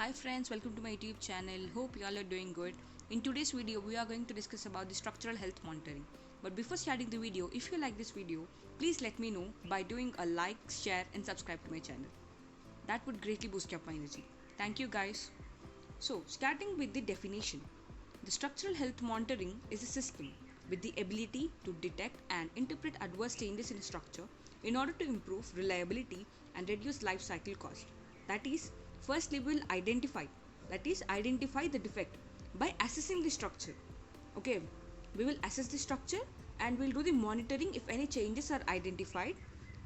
Hi friends, welcome to my YouTube channel. Hope you all are doing good. In today's video, we are going to discuss about the structural health monitoring. But before starting the video, if you like this video, please let me know by doing a like, share and subscribe to my channel. That would greatly boost up my energy. Thank you guys. So, starting with the definition. The structural health monitoring is a system with the ability to detect and interpret adverse changes in a structure in order to improve reliability and reduce life cycle cost. That is, firstly we will identify the defect by assessing the structure. Okay, we will assess the structure and we'll do the monitoring if any changes are identified.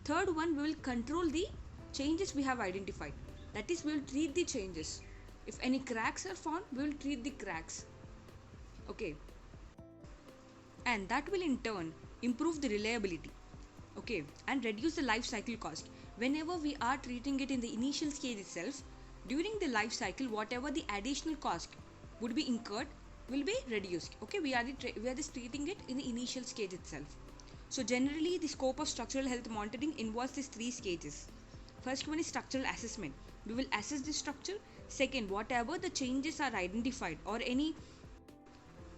Third one, we will control the changes we have identified. That is, we will treat the changes. If any cracks are found, we will treat the cracks. Okay, and that will in turn improve the reliability, okay, and reduce the life cycle cost. Whenever we are treating it in the initial stage itself, during the life cycle, whatever the additional cost would be incurred will be reduced. Okay, we are just treating it in the initial stage itself. So generally, the scope of structural health monitoring involves these three stages. First one is structural assessment. We will assess the structure. Second, whatever the changes are identified or any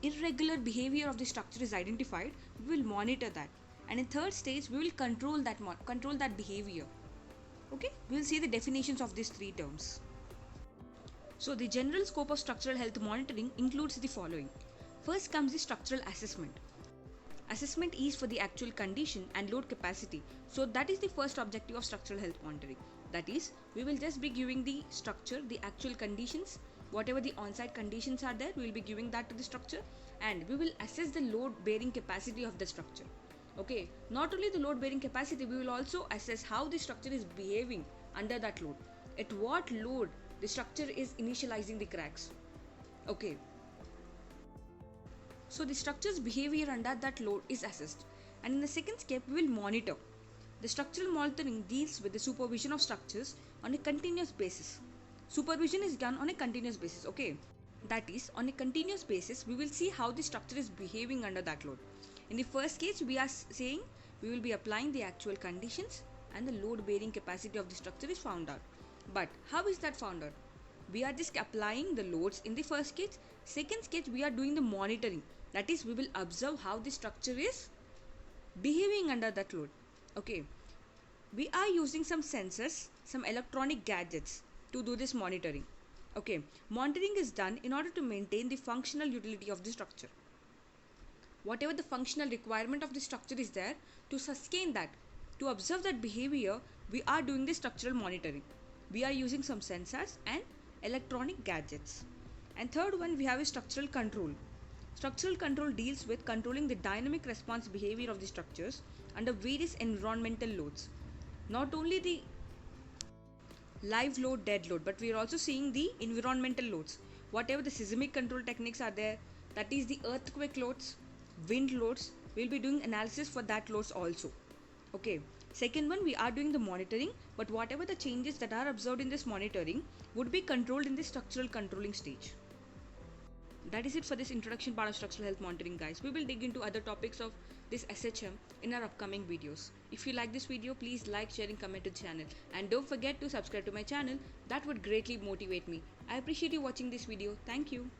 irregular behavior of the structure is identified, we will monitor that. And in third stage, we will control that behavior. Okay, we will see the definitions of these three terms. So the general scope of structural health monitoring includes the following. First comes the structural assessment. Assessment is for the actual condition and load capacity. So that is the first objective of structural health monitoring. That is, we will just be giving the structure the actual conditions, whatever the on-site conditions are there, we will be giving that to the structure, and we will assess the load bearing capacity of the structure. Okay, not only the load bearing capacity, we will also assess how the structure is behaving under that load. At what load the structure is initializing the cracks. Okay, so the structure's behavior under that load is assessed, and in the second step we will monitor. The structural monitoring deals with the supervision of structures on a continuous basis. Supervision is done on a continuous basis. Okay, that is, on a continuous basis we will see how the structure is behaving under that load. In the first case, we are saying we will be applying the actual conditions and the load bearing capacity of the structure is found out. But how is that found out? We are just applying the loads in the first case. Second case, we are doing the monitoring. That is, we will observe how the structure is behaving under that load. Okay, we are using some sensors, some electronic gadgets to do this monitoring. Okay, monitoring is done in order to maintain the functional utility of the structure. Whatever the functional requirement of the structure is there, to sustain that, to observe that behavior, we are doing the structural monitoring. We are using some sensors and electronic gadgets. And third one, we have a structural control. Structural control deals with controlling the dynamic response behavior of the structures under various environmental loads. Not only the live load, dead load, but we are also seeing the environmental loads. Whatever the seismic control techniques are there, that is the earthquake loads, wind loads, we will be doing analysis for that loads also. Okay, second one, we are doing the monitoring, but whatever the changes that are observed in this monitoring would be controlled in the structural controlling stage. That is it for this introduction part of structural health monitoring, guys. We will dig into other topics of this SHM in our upcoming videos. If you like this video, please like, share and comment to the channel, and don't forget to subscribe to my channel. That would greatly motivate me. I appreciate you watching this video. Thank you.